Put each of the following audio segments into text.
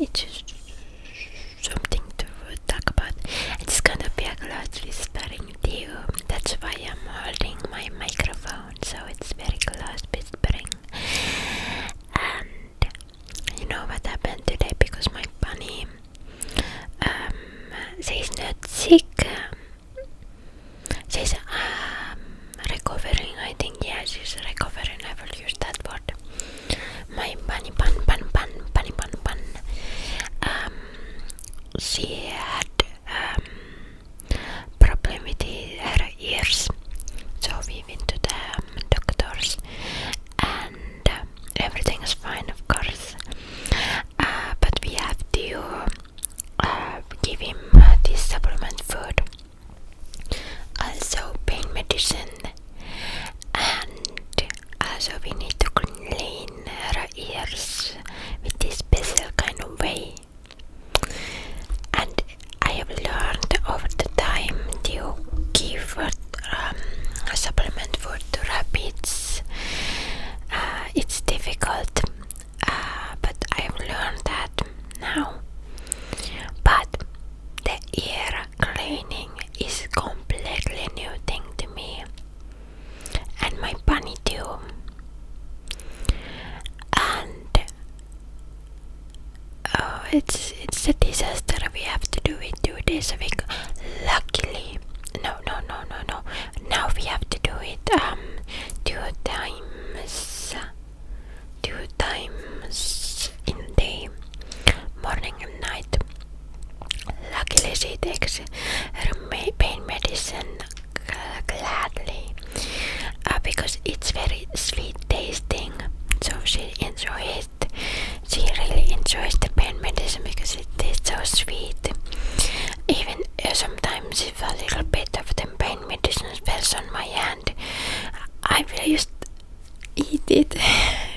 it's something to talk about. It's gonna be a close whispering too. That's why I'm holding my microphone, so it's very close whispering. And you know what happened today? Because my bunny, she's not sick. She's recovering. I think she's recovering. I will use that word. My bunny bun. She had problem with her ears, so we went to the doctors, and everything is fine, of course. But we have to give him this supplement food, also pain medicine, and also we need to clean her ears with this special kind of way. And I have learned over the time to give a supplement food to rabbits. It's difficult, but I have learned that now. But the ear cleaning is completely new thing to me, and my bunny too. And it's a disaster. We have to do it 2 days a week. Luckily, no. Now we have to do it 2 times in the day, morning and night. Luckily, she takes her pain medicine gladly, because it's very sweet tasting. So she enjoys it. She really enjoys the pain medicine because it tastes so sweet. Even sometimes if a little bit of the pain medicine spills on my hand, I will just eat it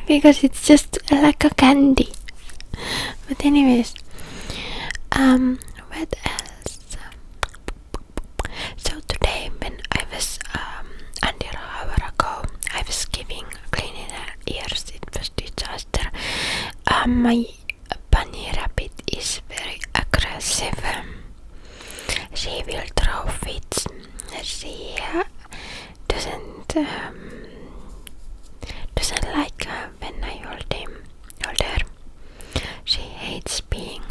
because it's just like a candy. But anyways, what else? So today when I was under an hour ago, I was cleaning her ears. It was disaster. My bunny rabbit is very aggressive. She will throw fits. She doesn't like when I hold her. She hates being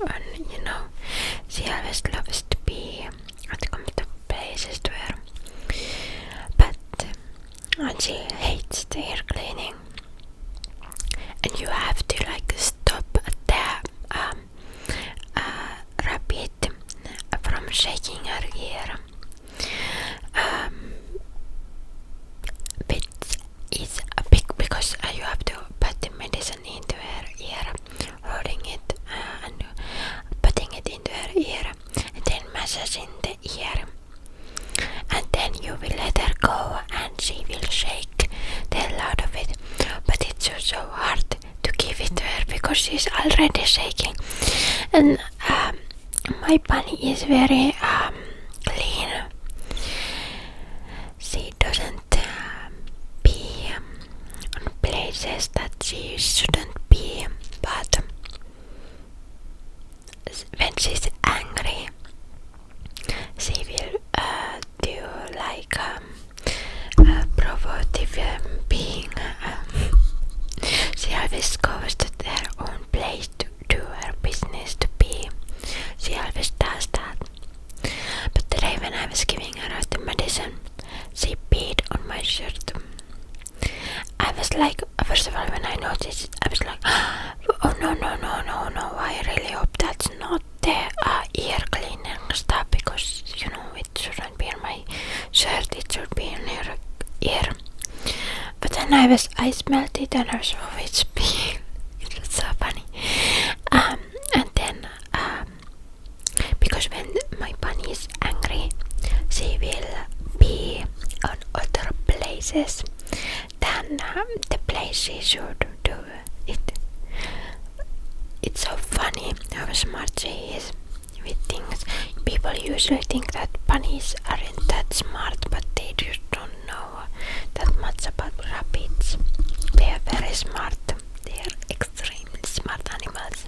on, she always loves to be at comfortable places to her. But she hates the ear cleaning. And you have to stop the rabbit from shaking her ear. Which is a big, because you have to put the medicine into her ear, holding it and putting it into her ear, and then massaging the ear. And then you will let her go and she will shake the hell out of it. But it's so hard to give it to her because she's already shaking. And my bunny is very clean. She doesn't be on places that she shouldn't be. But when she's angry, she will do provocative being. She always goes to her own place to do her business, to be. She always does that. But today when I was giving her the medicine, she peed on my shirt. I was like, first of all, when I noticed it, I was like, oh no, I really hope that's not the ear cleaning stuff, because it shouldn't be in my shirt, it should be in her ear. But then I smelled it and I was, oh, it's pee. It was so funny. And then because when my bunny is angry, she will be on other places than the place she should do it. It's so funny how smart she is with things. People usually think that bunnies aren't that smart, but they just don't know that much about rabbits. They are very smart. They are extremely smart animals.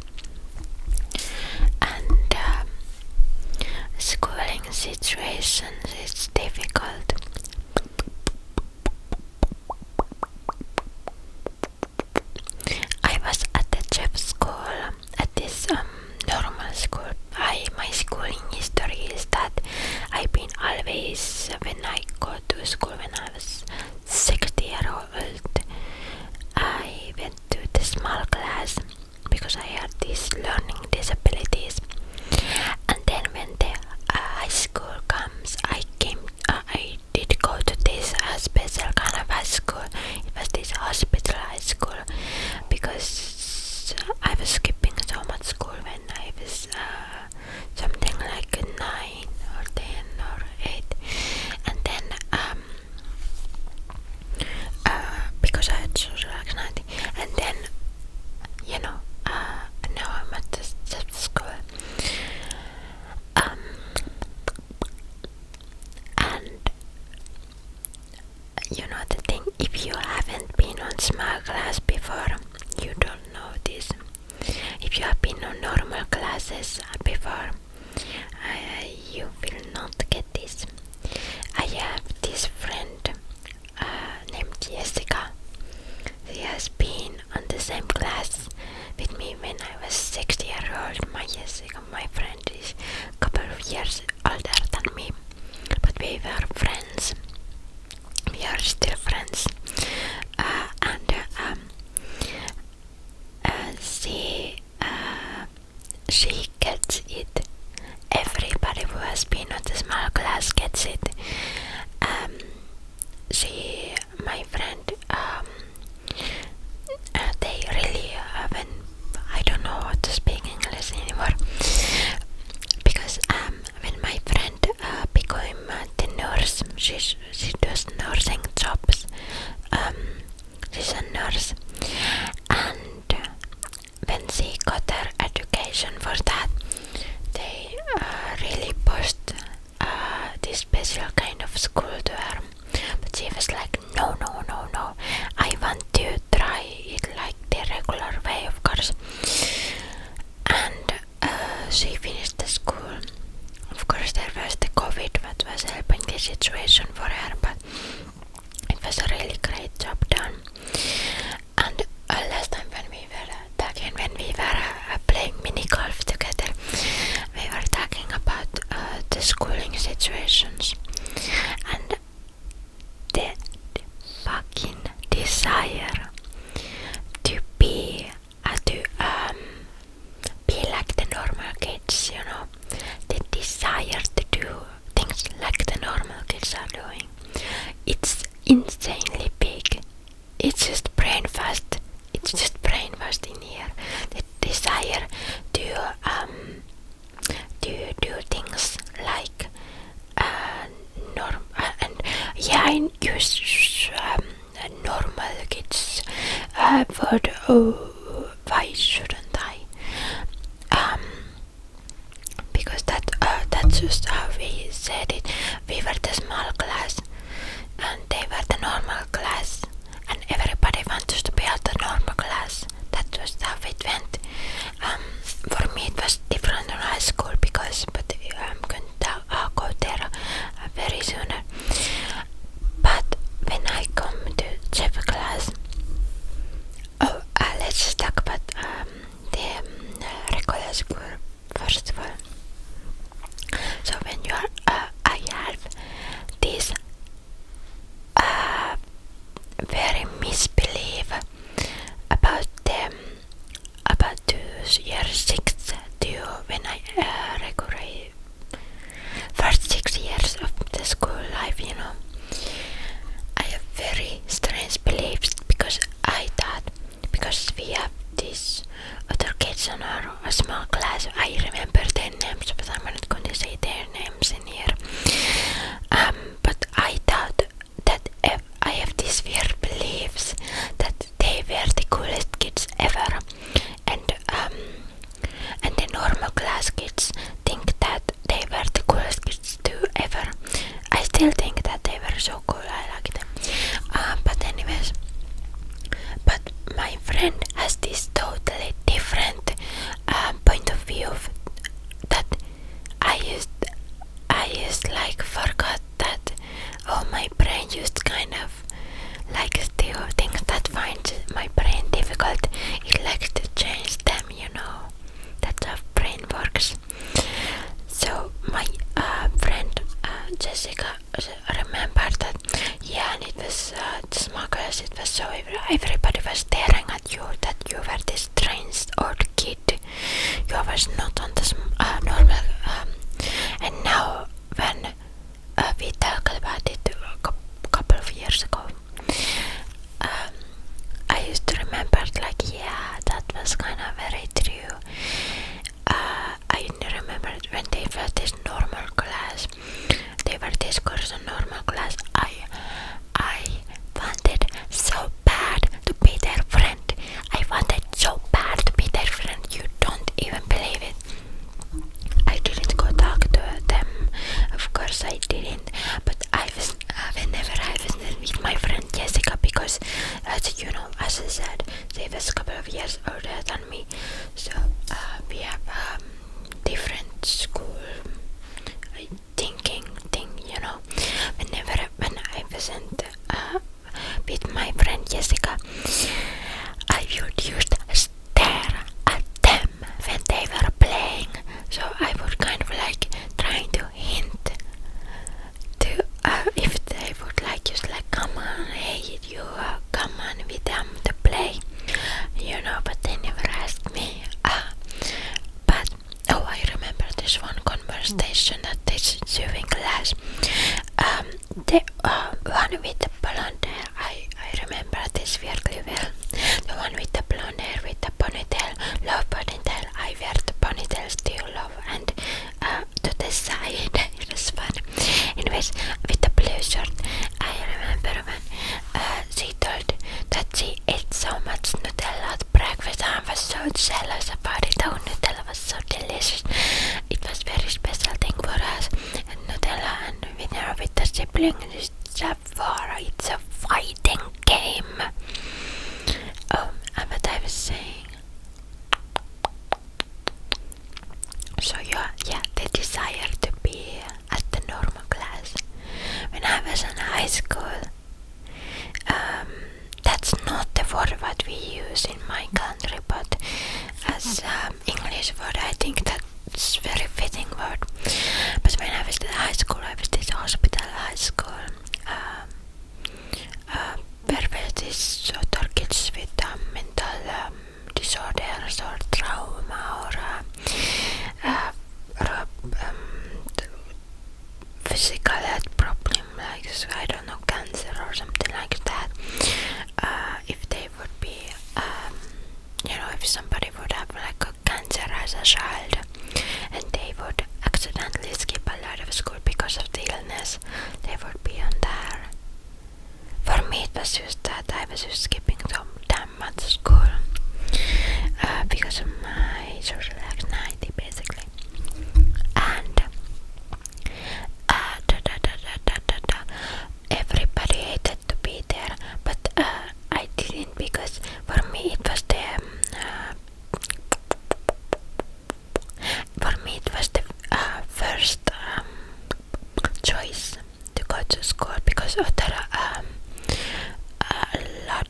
called my Jessica. My friend is a couple of years older than me, but we were friends. We are still friends. And she gets it. Everybody who has been on the small class gets it. My friend, they really when I don't know how to speak English anymore, because when my friend became the nurse, she does nursing jobs. She's a nurse, and when she got her education for that, they really pushed this special kind of school to her. But she was like, no, I want to try it like the regular way, of course. And she finished the school. Of course, there was the COVID that was helping the situation for her, but it was a really great job done. And last time when we were playing mini golf together, we were talking about the schooling situations and the fucking desire to be like the normal kids, you know, the desire to do things like the normal kids are doing. It's insanely big. It's just brainfast. It's just brainfast in here. The desire to do things like and yeah, I use normal kids word. Oh, why shouldn't I? Because that's just how we said it. We were the small class, and they were the normal class, and everybody wanted to be at the normal class. That was how it went. For me it was different in high school but I'm going to go there very soon. But when I come to Jeff class, let's just talk about the regular school first of all. So when you are, I have this very misbelief about year 6 to when I regulate first 6 years of the school life, you know. I have very strange beliefs because I thought, because we have these other kids in our small class, I remember their names, but I'm not going to say their names in here. But I thought that I have these weird beliefs that they were the coolest kids ever, and the normal class kids think that they were the coolest kids too ever. I still think that they were so cool. I like them. But anyways, but my friend has this totally different point of view of that. I used like forgot that. Oh, my brain used kind of like still things that find my brain difficult. It likes to change them, you know. That's how brain works. So my friend Jessica remembered that, yeah, and it was the smugglers. It was so everybody was staring at you that you were this strange old kid. You was not on the normal. And now when we talked about it a couple of years ago, I used to remember like, yeah, that was kind of very true. I remember when they were this normal class, they were this course on normal class. I wanted so bad to be their friend. I wanted so bad to be their friend. You don't even believe it. conversation that they should do in class. The one with the blonde hair, I remember this very well. The one with the blonde hair with the ponytail, love ponytail. I wear the ponytail still love, and to the side it was fun. Anyways, with the blue shirt, I remember when she told that she ate so much Nutella at breakfast. I was so jealous about it. Oh, Nutella was so delicious. It was very special thing for us. And Nutella and winner with the sibling is a war. It's a fighting game. Oh, and what I was saying. So yeah, the desire to be at the normal class. When I was in high school, that's not the word what we use in my country, but as English word, I think that's very fitting word. But when I was in high school, I was this hospital high school. Where were these other kids with mental disorders or trauma or physical health problem, like I don't know, cancer or something like that. If they would be, if somebody would have like a cancer as a child, and they would accidentally skip a lot of school because of the illness, they would be on there. For me, it was just that I was just skipping so damn much school because of my social anxiety, basically. And everybody hated to be there, but I didn't, because for me it was the first choice to go to school, because other a lot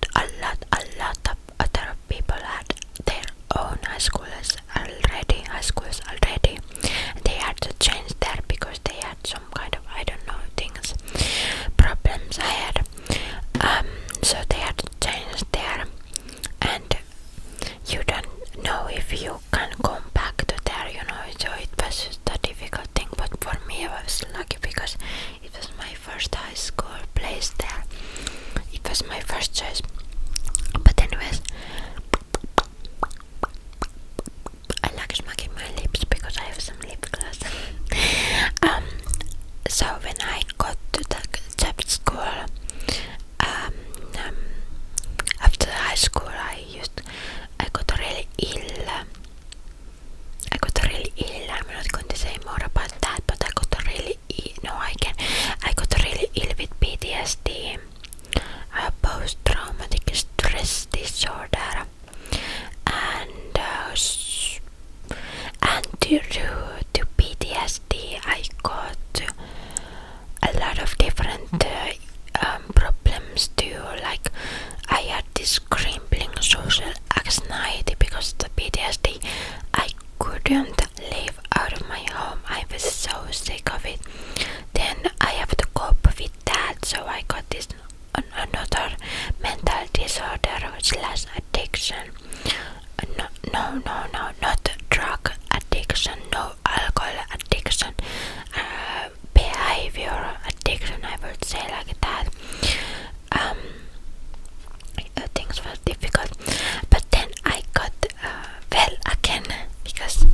of other people had their own high schools already. They had to change there because they had some kind of, I don't know, things, problems I had. So they had to change there, and you don't know if you can come back to there, so it was just a difficult thing. But for me, I was lucky because it was my first high school place there. It was my first choice. But anyways, I like smacking my lips because I have some lip gloss. So when I got to the school, after high school, I got really ill. I'm not going to say more about that, but I got really ill. I got really ill with PTSD, post-traumatic stress disorder, and due to PTSD, I got a lot of different problems too. Like I had this crippling social anxiety because of the PTSD. I couldn't live out of my home. I was so sick of it. Then I have to cope with that, so I got this another mental disorder slash addiction. No, not drug addiction, no alcohol addiction, behavior addiction, I would say, like that. Things were difficult, but then I got well again, because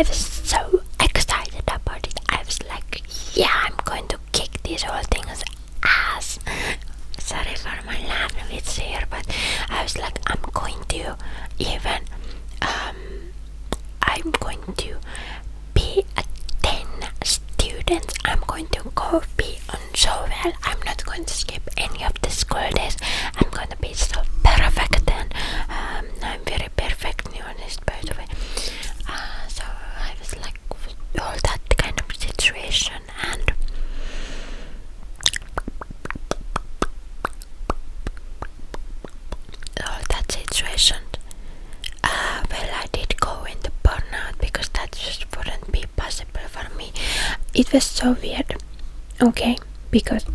I was so excited about it. I was like, yeah, I'm going to kick these whole things ass. Sorry for my language here, but I was like, I'm going to be a 10 students. I'm going to go be on so well. I'm not going to skip any of the school days. I'm going to be so perfect and I'm very perfectionist, by the way. So I was like all that kind of situation, and all that situation. Well, I did go into burnout because that just wouldn't be possible for me. It was so weird, okay, because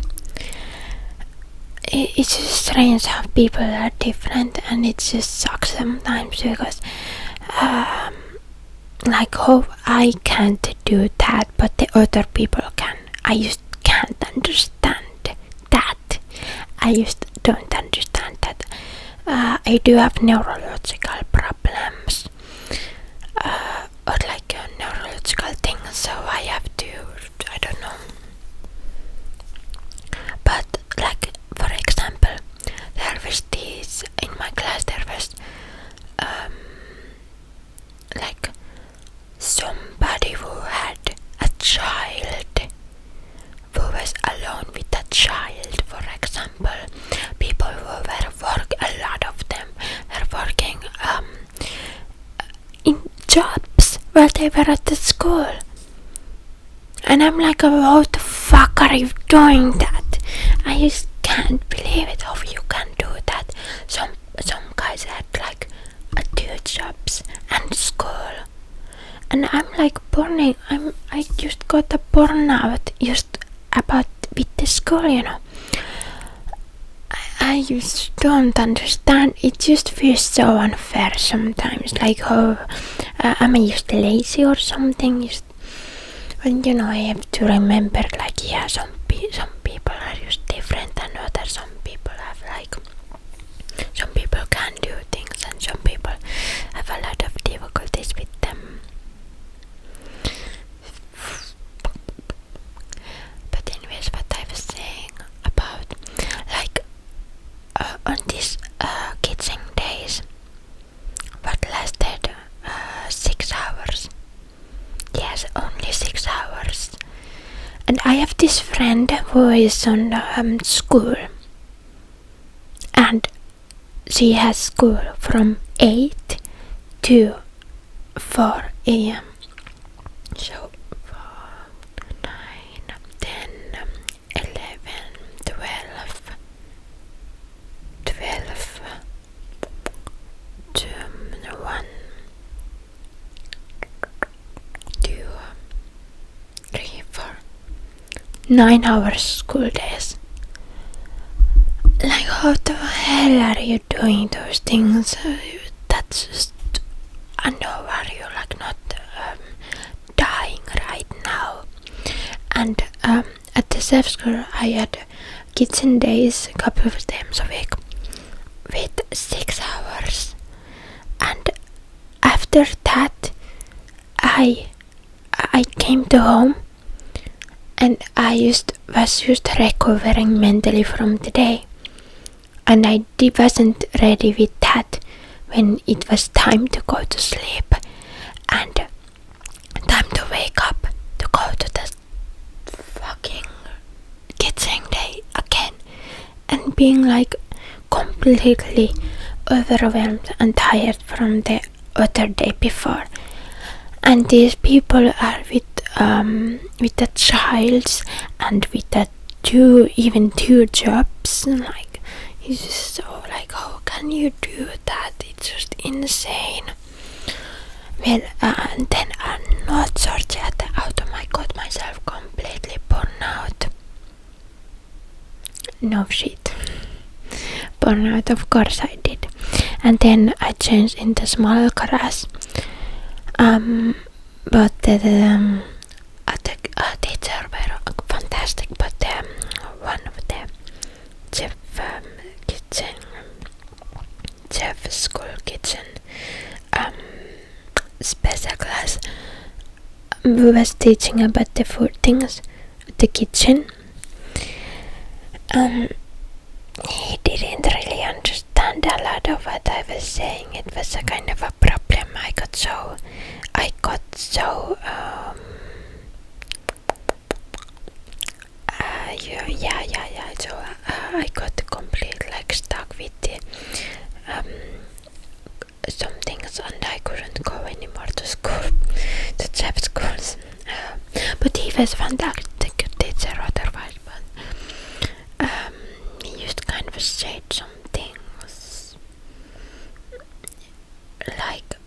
it's just strange how people are different, and it just sucks sometimes because like how I can't do that but the other people can. I just can't understand that. I just don't understand that. I do have neurological problems or like neurological things, so I have to, I don't know. But like for example, there was this in my class. There was like somebody who had a child who was alone with a child. For example, people who were a lot of them were working in jobs while they were at the school. And I'm like, how the fuck are you doing that? I just can't believe it, how you can do that. Some guys had like 2 jobs and school. And I'm like burning. I just got a burnout just about with the school, you know. I just don't understand. It just feels so unfair sometimes. Like how am I just lazy or something? Just, and you know, I have to remember, like, yeah, some people are just different than others. Some people have like, some people can do things, and some people have a lot of difficulties with them. But anyways, what I was saying about, like, on these kitchen days, what lasted 6 hours. Yes, only 6 hours. And I have this friend who is on school, and she has school from 8 to 4 a.m. So 4, 9, 10, 11, 12, 2, 1, 2, 3, 4, 9 hours school days. Like, how the hell are you doing those things? That's just, I know, are you like not dying right now? And at the self school I had kitchen days a couple of times a week with 6 hours, and after that I came to home, and I was just recovering mentally from the day, and I wasn't ready with that when it was time to go to sleep and time to wake up to go to the fucking kitchen day again, and being like completely overwhelmed and tired from the other day before. And these people are with the child and with the even two jobs. Like, it's just so like, how can you do that? It's just insane. Well, and then not search at the auto. I got myself completely burnout. No shit. Burnout, of course I did. And then I changed into small class. But the teacher were fantastic, but one of the chef school kitchen special class who was teaching about the food things, the kitchen. He didn't really understand a lot of what I was saying. It was a kind of a problem. I got so So I got complete like stuck with the some things, and I couldn't go anymore to school, to chef schools. But he was fantastic teacher otherwise. But he used kind of said some things like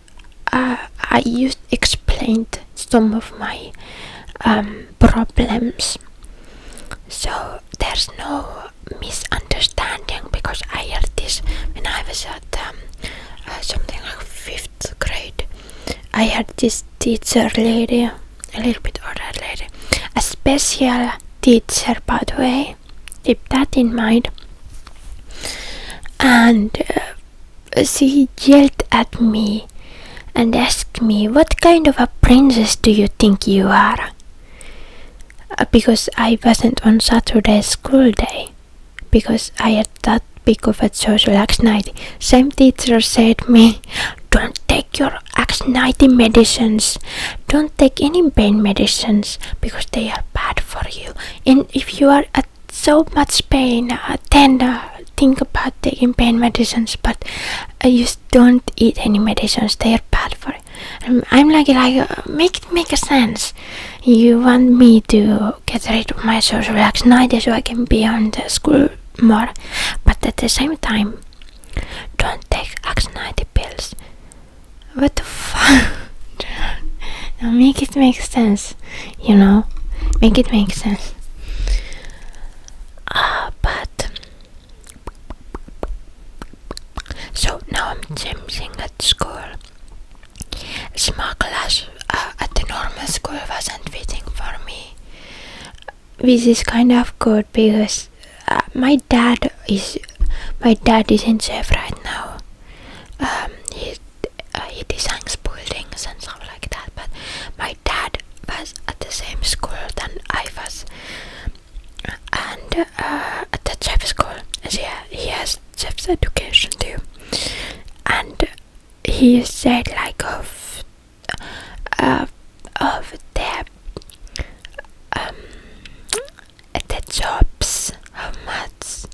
I used explained some of my problems. So there's no misunderstanding, because I heard this when I was at something like 5th grade. I had this teacher lady, a little bit older lady, a special teacher, by the way, keep that in mind. And she yelled at me and asked me, "What kind of a princess do you think you are?" Because I wasn't on Saturday school day, because I had that big of a social anxiety. Same teacher said me, "Don't take your anxiety medicines. Don't take any pain medicines, because they are bad for you. And if you are at so much pain, then think about taking pain medicines, but you don't eat any medicines. They are bad for you." And I'm like make it make a sense. You want me to get rid of my social anxiety so I can be on the school more, but at the same time, don't take anxiety pills. What the fuck? Now make it make sense, make it make sense. But so now I'm changing at school. Small class at the normal school wasn't fitting for me, which is kind of good, because my dad isn't chef right now. He designs buildings and stuff like that. But my dad was at the same school than I was, and at the chef school. He has chef's education too, and he said like of the jobs, how much,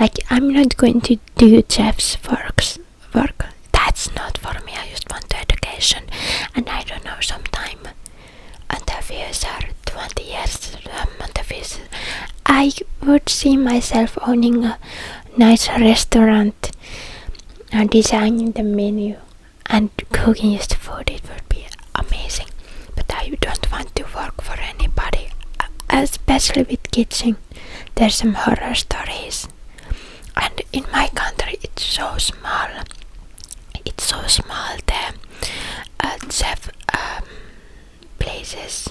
like, I'm not going to do chef's work. That's not for me. I just want the education, and I don't know, sometime interviews are 20 years interviews, I would see myself owning a nice restaurant and designing the menu and cooking just food. It would be amazing. But I don't want to work for anybody, especially with kitchen. There's some horror stories, and in my country it's so small. The chef places.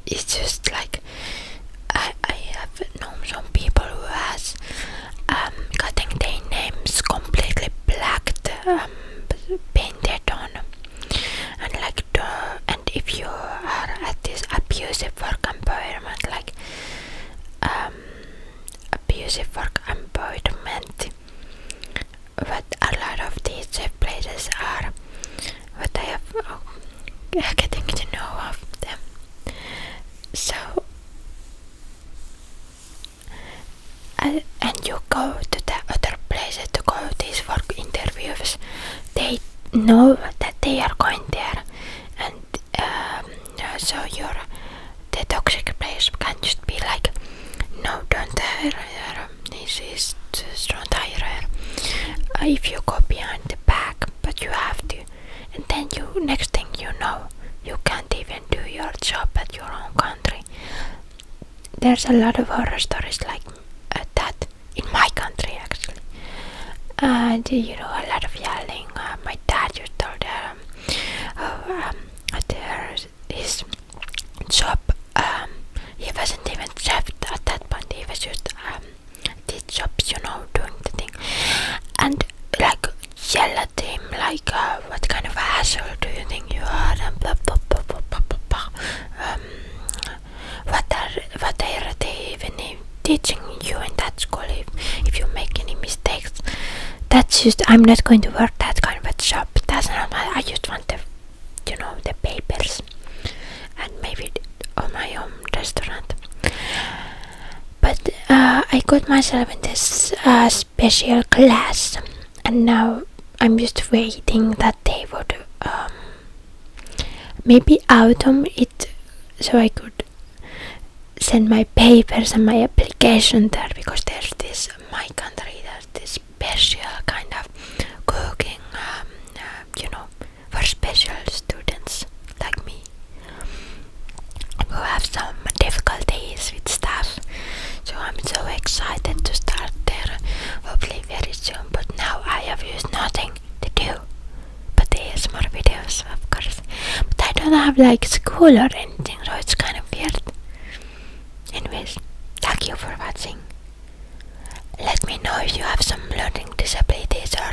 It's just like I have known some people who has gotten their names completely blacked, painted on, and and if you are at this abusive work environment, what a lot of these chef places are, what I have getting to know of them. So and you go to the other places to go these work interviews, they know that they are going there, and so the toxic place can just be like, "No, don't hire her. Don't hire her." If you go behind the back, but you have to, and then next thing you know, you can't even do your job at your own country. There's a lot of horror stories like that in my country, actually. And a lot of yelling. My dad just told her his job, he wasn't even chef at that point. He was just did jobs, doing the thing, and like yell at him like, "What kind of asshole do you learning you are and blah blah blah blah blah blah blah. What are they even teaching you in that school if you make any mistakes? That's just, I'm not going to work that kind of a job. That's not my, I just want the, the papers and maybe on my own restaurant. But I got myself in this special class, and now I'm just waiting that they would maybe autumn it so I could send my papers and my application there, because there's this, my country, there's this special kind of cooking, for special students like me who have some difficulties with stuff. So I'm so excited to start there, hopefully very soon. But now I have used nothing to do but ASMR videos, of course. But I don't have like school or anything, so it's kind of weird. Anyways, thank you for watching. Let me know if you have some learning disabilities or